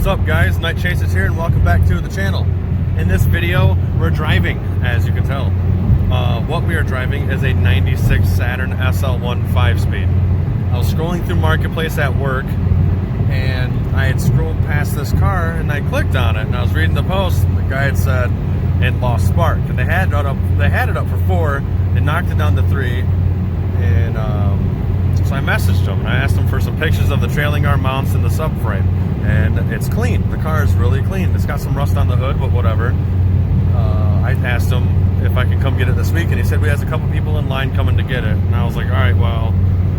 What's up guys, NightChasers here and welcome back to the channel. In this video, we're driving, as you can tell. What we are driving is a 96 Saturn SL1 5-speed. I was scrolling through Marketplace at work and I had scrolled past this car and I clicked on it and I was reading the post. The guy had said it lost spark and they had it up for 4, they knocked it down to 3, and so I messaged him and I asked him for some pictures of the trailing arm mounts and the subframe, and it's clean. The car is really clean. It's got some rust on the hood, but whatever. I asked him if I could come get it this week, and he said we has a couple people in line coming to get it, and I was like, all right, well,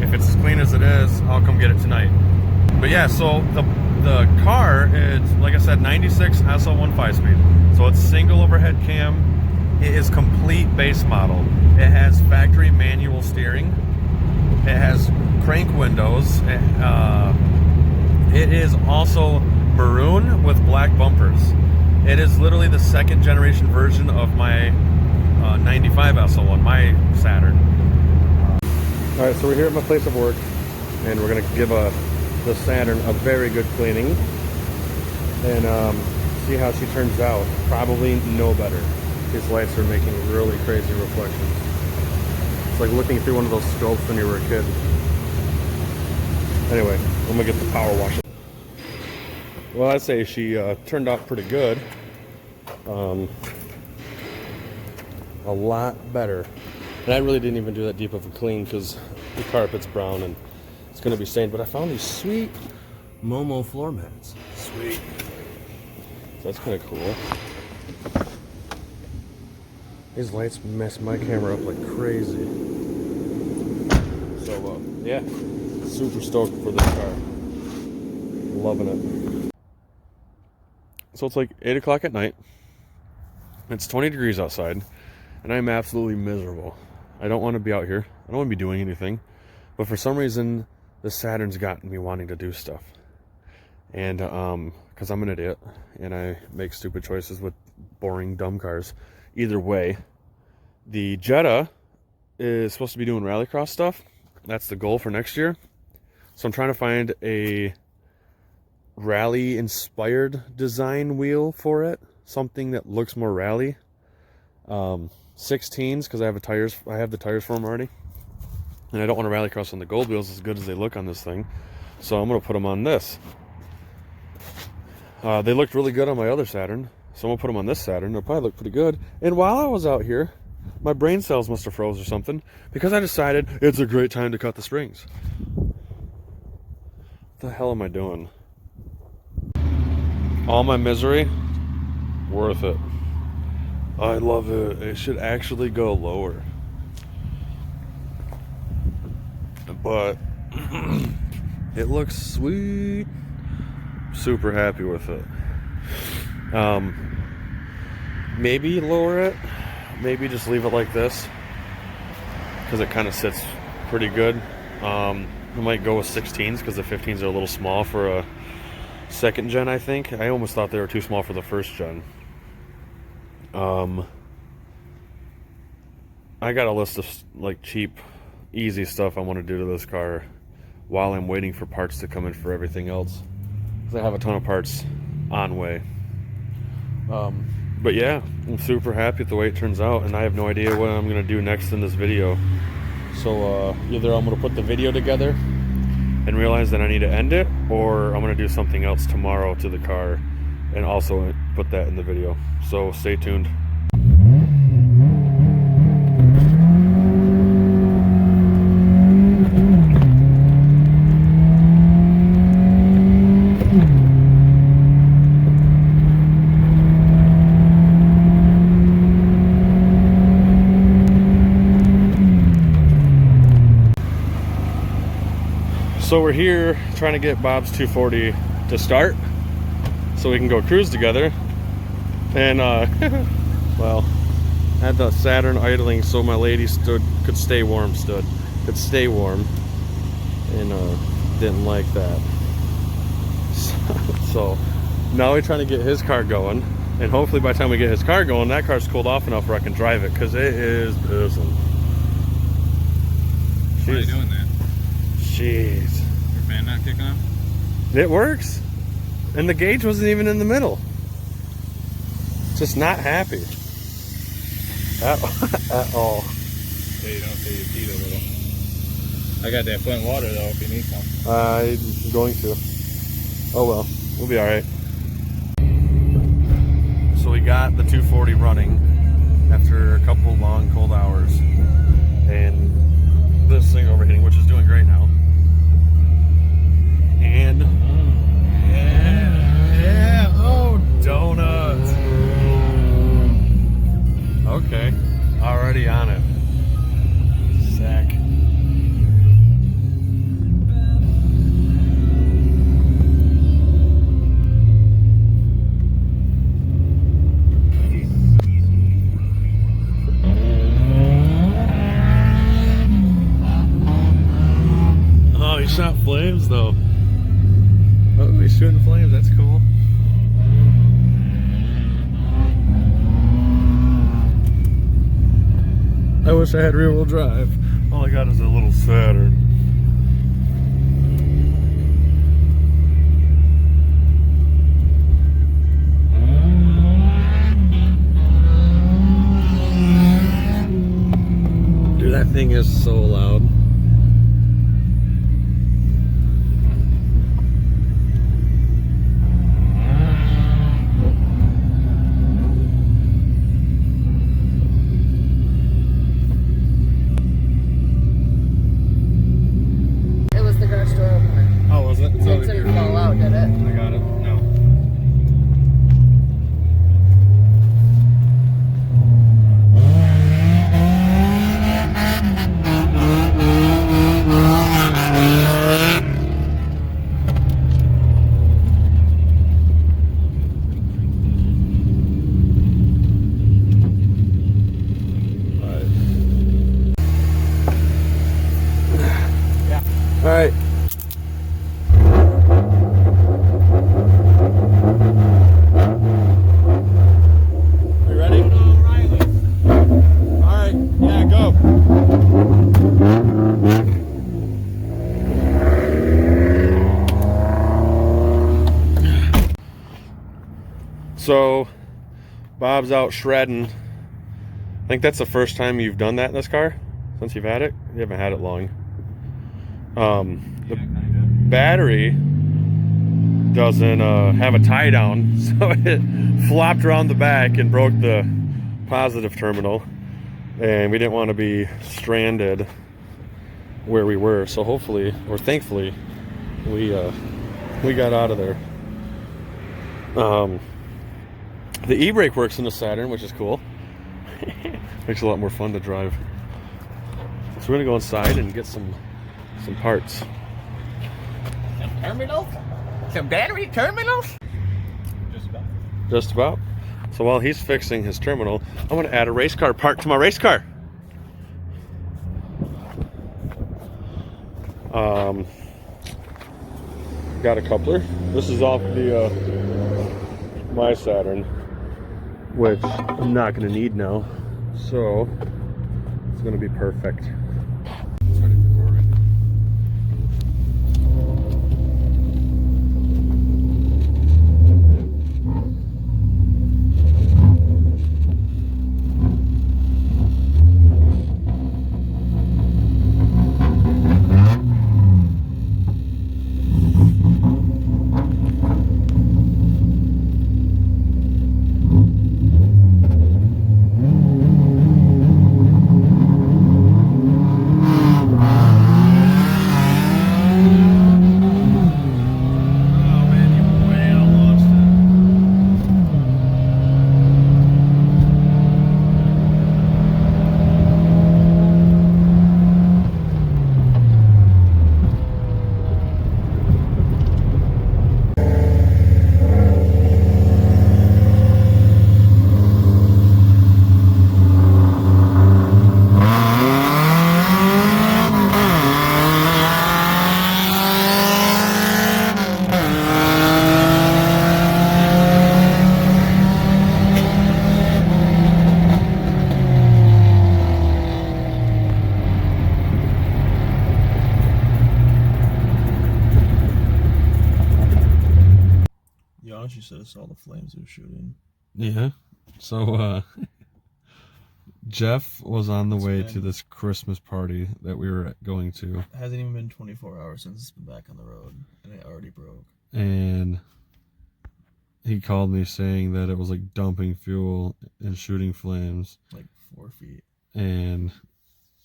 if it's as clean as it is, I'll come get it tonight. But yeah, so the car is, like I said, 96 SL1 5-speed. So it's single overhead cam. It is complete base model. It has factory manual steering. It has crank windows. It is also maroon with black bumpers. It is literally the second generation version of my 95 SL1, my Saturn. All right, so we're here at my place of work, and we're gonna give the Saturn a very good cleaning, and see how she turns out. Probably no better. These lights are making really crazy reflections. It's like looking through one of those scopes when you were a kid. Anyway, I'm gonna get the power washer. Well, I'd say she turned out pretty good. A lot better. And I really didn't even do that deep of a clean because the carpet's brown and it's going to be stained. But I found these sweet Momo floor mats. Sweet. So that's kind of cool. These lights mess my camera up like crazy. So, yeah. Super stoked for this car. Loving it. So it's like 8 o'clock at night. It's 20 degrees outside. And I'm absolutely miserable. I don't want to be out here. I don't want to be doing anything. But for some reason, the Saturn's gotten me wanting to do stuff. And, because I'm an idiot. And I make stupid choices with boring, dumb cars. Either way, the Jetta is supposed to be doing rallycross stuff. That's the goal for next year. So I'm trying to find a rally-inspired design wheel for it. Something that looks more rally. 16s, because I have the tires for them already. And I don't want to rallycross on the gold wheels as good as they look on this thing. So I'm going to put them on this. They looked really good on my other Saturn. So I'm going to put them on this Saturn. They'll probably look pretty good. And while I was out here, my brain cells must have froze or something, because I decided it's a great time to cut the springs. What the hell am I doing? All my misery, worth it. I love it. It should actually go lower. But it looks sweet. Super happy with it. Maybe lower it. Maybe just leave it like this, because it kind of sits pretty good. I might go with 16s because the 15s are a little small for a second gen, I think. I almost thought they were too small for the first gen. I got a list of like cheap, easy stuff I want to do to this car while I'm waiting for parts to come in for everything else, because I have a ton of parts on way. But yeah, I'm super happy with the way it turns out, and I have no idea what I'm going to do next in this video. So either I'm going to put the video together and realize that I need to end it, or I'm going to do something else tomorrow to the car and also put that in the video. So stay tuned. So we're here trying to get Bob's 240 to start so we can go cruise together. And well, had the Saturn idling so my lady could stay warm, and didn't like that. So now we're trying to get his car going, and hopefully by the time we get his car going, that car's cooled off enough where I can drive it, because it is pissing. Why are you doing that? Jeez. Your fan not kicking on? It works. And the gauge wasn't even in the middle. Just not happy. At all. Yeah, you don't see your feet a little. I got that Flint water though if you need some. I'm going to. Oh well, we'll be alright. So we got the 240 running after a couple long cold hours. And this thing overheating, which is doing great now. And yeah, oh donuts. Okay, already on it. Sack. Oh, he shot flames though. Oh, he's shooting flames, that's cool. I wish I had rear-wheel drive. All I got is a little Saturn. Dude, that thing is so loud. It didn't fall out, did it? I got it. No. All right. So Bob's out shredding. I think that's the first time you've done that in this car since you've had it. You haven't had it long. The battery doesn't have a tie down, so it flopped around the back and broke the positive terminal, and we didn't want to be stranded where we were. So hopefully, or thankfully, we got out of there. The e-brake works in the Saturn, which is cool. Makes it a lot more fun to drive. So we're gonna go inside and get some parts. Some terminals? Some battery terminals? Just about. So while he's fixing his terminal, I want to add a race car part to my race car. Got a coupler. This is off the my Saturn, which I'm not going to need now, so it's going to be perfect. Started recording. Oh, she said it's all the flames it was shooting. Yeah. So, Jeff was on the way to this Christmas party that we were going to. It hasn't even been 24 hours since it's been back on the road, and it already broke. And he called me saying that it was like dumping fuel and shooting flames. Like 4 feet. And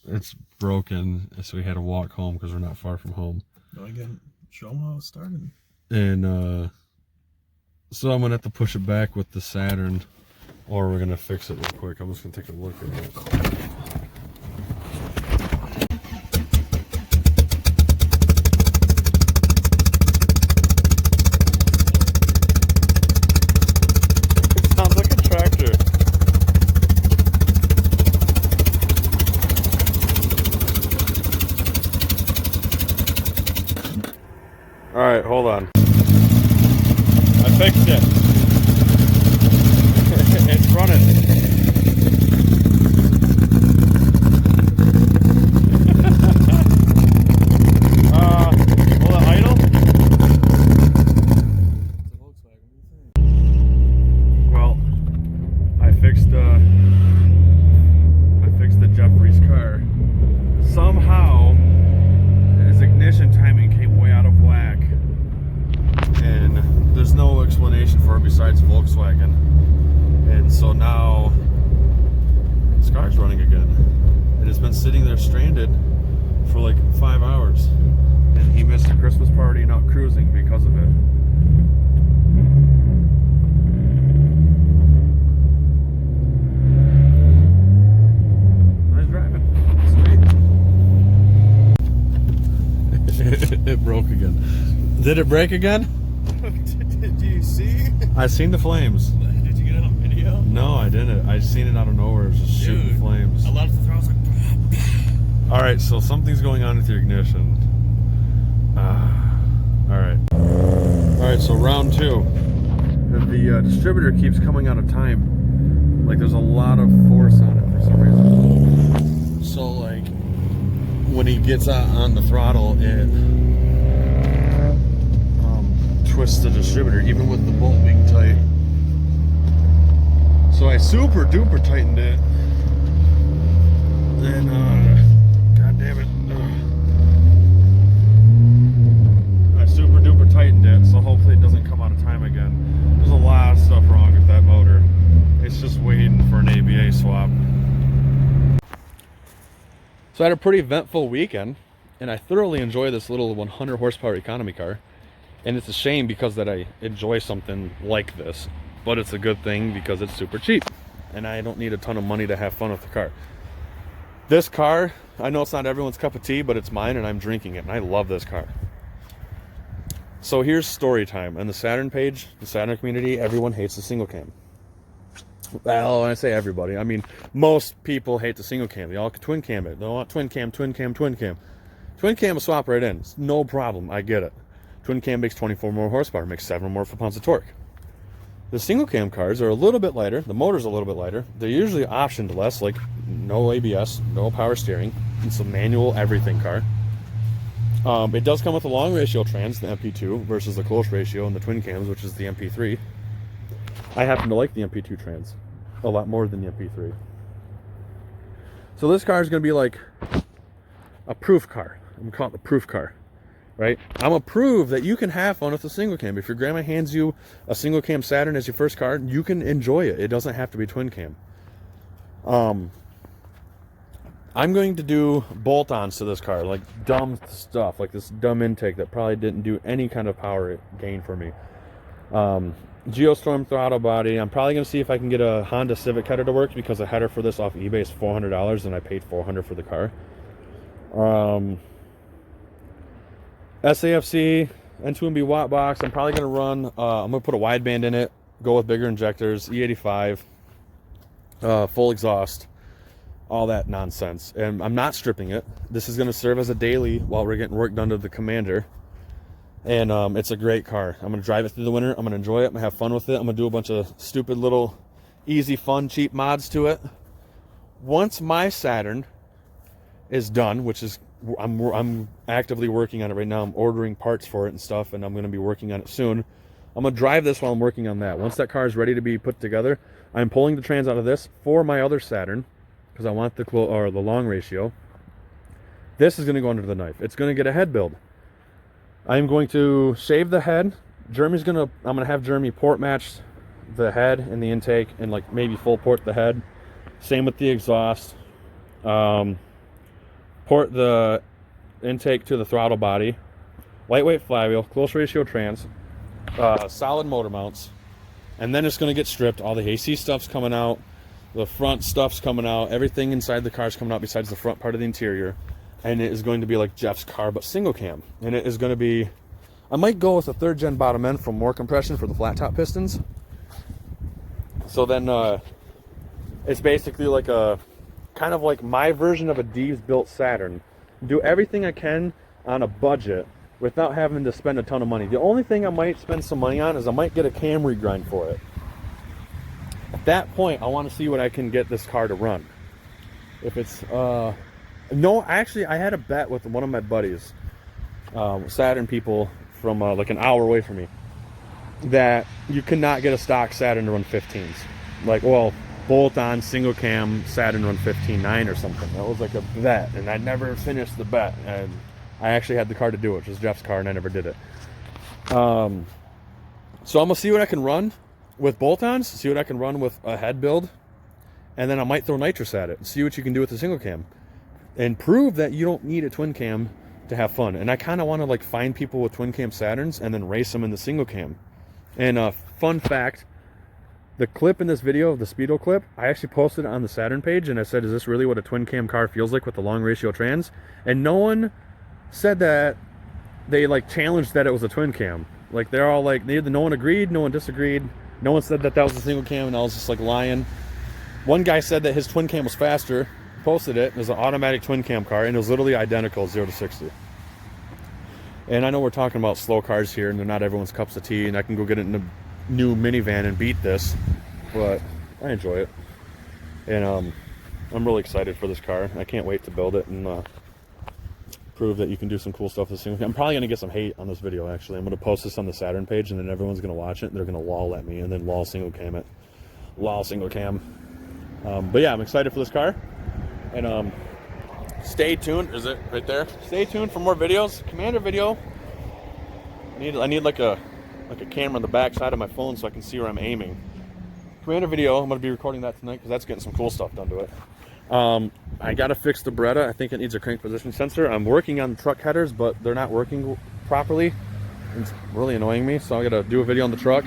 it's broken, so we had to walk home because we're not far from home. No, again, show them how it started. And so I'm gonna have to push it back with the Saturn, or we're gonna fix it real quick. I'm just gonna take a look at it. It sounds like a tractor. All right, hold on. I fixed it. It's running. Will it idle? Well, I fixed the Jeffrey's car. Somehow, his ignition timing came way out of whack. And there's no explanation for it besides Volkswagen. And so now this car's running again. And it's been sitting there stranded for like 5 hours. And he missed a Christmas party and out cruising because of it. Nice driving. Sweet. It broke again. Did it break again? Did you see? I seen the flames. Did you get it on video? No, I didn't. I seen it out of nowhere. It was just shooting flames. I left the throttle. I was like, All right, so something's going on with your ignition. All right, so round 2. The distributor keeps coming out of time. Like there's a lot of force on it for some reason. So like when he gets on the throttle, it twists the distributor, even with the bolt being tight. So I super duper tightened it. And god damn it. I super duper tightened it, so hopefully it doesn't come out of time again. There's a lot of stuff wrong with that motor. It's just waiting for an ABA swap. So I had a pretty eventful weekend, and I thoroughly enjoy this little 100 horsepower economy car. And it's a shame because that I enjoy something like this, but it's a good thing because it's super cheap and I don't need a ton of money to have fun with the car. This car, I know it's not everyone's cup of tea, but it's mine and I'm drinking it and I love this car. So here's story time. On the Saturn page, the Saturn community, everyone hates the single cam. Well, when I say everybody, I mean most people hate the single cam. They all twin cam it. They want twin cam, twin cam, twin cam. Twin cam will swap right in. It's no problem. I get it. Twin cam makes 24 more horsepower, makes 7 more foot-pounds of torque. The single cam cars are a little bit lighter. The motor's a little bit lighter. They're usually optioned less, like no ABS, no power steering. It's a manual everything car. It does come with a long ratio trans, the MP2, versus the close ratio in the twin cams, which is the MP3. I happen to like the MP2 trans a lot more than the MP3. So this car is going to be like a proof car. I'm going to call it the proof car. Right? I'm gonna prove that you can have fun with a single cam. If your grandma hands you a single cam Saturn as your first car, you can enjoy it. It doesn't have to be twin cam. I'm going to do bolt-ons to this car, like dumb stuff, like this dumb intake that probably didn't do any kind of power gain for me. Geostorm throttle body. I'm probably gonna see if I can get a Honda Civic header to work because the header for this off eBay is $400 and I paid $400 for the car. SAFC, N2MB watt box. I'm probably going to run, I'm going to put a wideband in it, go with bigger injectors, E85, full exhaust, all that nonsense. And I'm not stripping it. This is going to serve as a daily while we're getting work done to the Commander. And it's a great car. I'm going to drive it through the winter. I'm going to enjoy it. I'm going to have fun with it. I'm going to do a bunch of stupid little easy, fun, cheap mods to it. Once my Saturn is done, which is I'm actively working on it right now. I'm ordering parts for it and stuff, and I'm going to be working on it soon. I'm going to drive this while I'm working on that. Once that car is ready to be put together, I'm pulling the trans out of this for my other Saturn because I want the long ratio. This is going to go under the knife. It's going to get a head build. I'm going to shave the head. I'm going to have Jeremy port match the head and the intake and like maybe full port the head. Same with the exhaust. Port the intake to the throttle body. Lightweight flywheel, close ratio trans, solid motor mounts. And then it's going to get stripped. All the AC stuff's coming out. The front stuff's coming out. Everything inside the car's coming out besides the front part of the interior. And it is going to be like Jeff's car, but single cam. And it is going to be, I might go with a 3rd gen bottom end for more compression for the flat top pistons. So then it's basically like a, kind of like my version of a Deeves built Saturn. Do everything I can on a budget without having to spend a ton of money. The only thing I might spend some money on is I might get a cam regrind for it. At that point, I want to see what I can get this car to run. If it's, no, actually, I had a bet with one of my buddies, Saturn people from like an hour away from me, that you cannot get a stock Saturn to run 15s. Like, well, bolt-on single cam Saturn run 15.9 or something. That was like a bet, and I never finished the bet. And I actually had the car to do it, which was Jeff's car, and I never did it. So I'm gonna see what I can run with bolt-ons, see what I can run with a head build, and then I might throw nitrous at it and see what you can do with the single cam. And prove that you don't need a twin cam to have fun. And I kind of want to like find people with twin cam Saturns and then race them in the single cam. And fun fact, the clip in this video, the Speedo clip, I actually posted it on the Saturn page and I said, is this really what a twin cam car feels like with the long ratio trans? And no one said that they like challenged that it was a twin cam. Like they're all like, no one agreed, no one disagreed. No one said that that was a single cam, and I was just like lying. One guy said that his twin cam was faster, posted it. It was an automatic twin cam car, and it was literally identical 0 to 60. And I know we're talking about slow cars here, and they're not everyone's cups of tea, and I can go get it in a new minivan and beat this, but I enjoy it. And I'm really excited for this car. I can't wait to build it and prove that you can do some cool stuff with this thing. I'm probably going to get some hate on this video, actually. I'm going to post this on the Saturn page, and then everyone's going to watch it, and they're going to lol at me, and then lol single cam it. Lol single cam. But yeah, I'm excited for this car. And stay tuned. Is it right there? Stay tuned for more videos. Commander video. I need like a camera on the back side of my phone so I can see where I'm aiming. Commander video. I'm going to be recording that tonight because that's getting some cool stuff done to it. I got to fix the Beretta. I think it needs a crank position sensor. I'm working on the truck headers, but they're not working properly. It's really annoying me, so I got to do a video on the truck.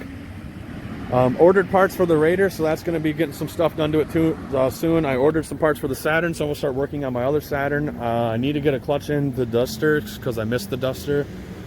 Ordered parts for the Raider, so that's going to be getting some stuff done to it too soon. I ordered some parts for the Saturn, so I'm going to start working on my other Saturn. I need to get a clutch in the Duster because I missed the Duster.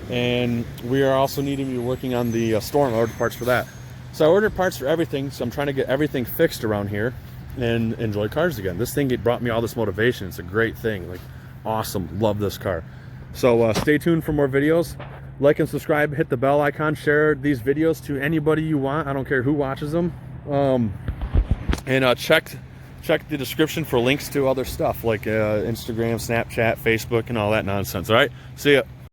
And we are also needing to be working on the Storm. I ordered parts for that. So I ordered parts for everything, so I'm trying to get everything fixed around here and enjoy cars again. This thing brought me all this motivation. It's a great thing. Like, awesome. Love this car. So stay tuned for more videos. Like and subscribe, hit the bell icon, share these videos to anybody you want. I don't care who watches them. And check the description for links to other stuff like Instagram, Snapchat, Facebook, and all that nonsense. All right, see ya.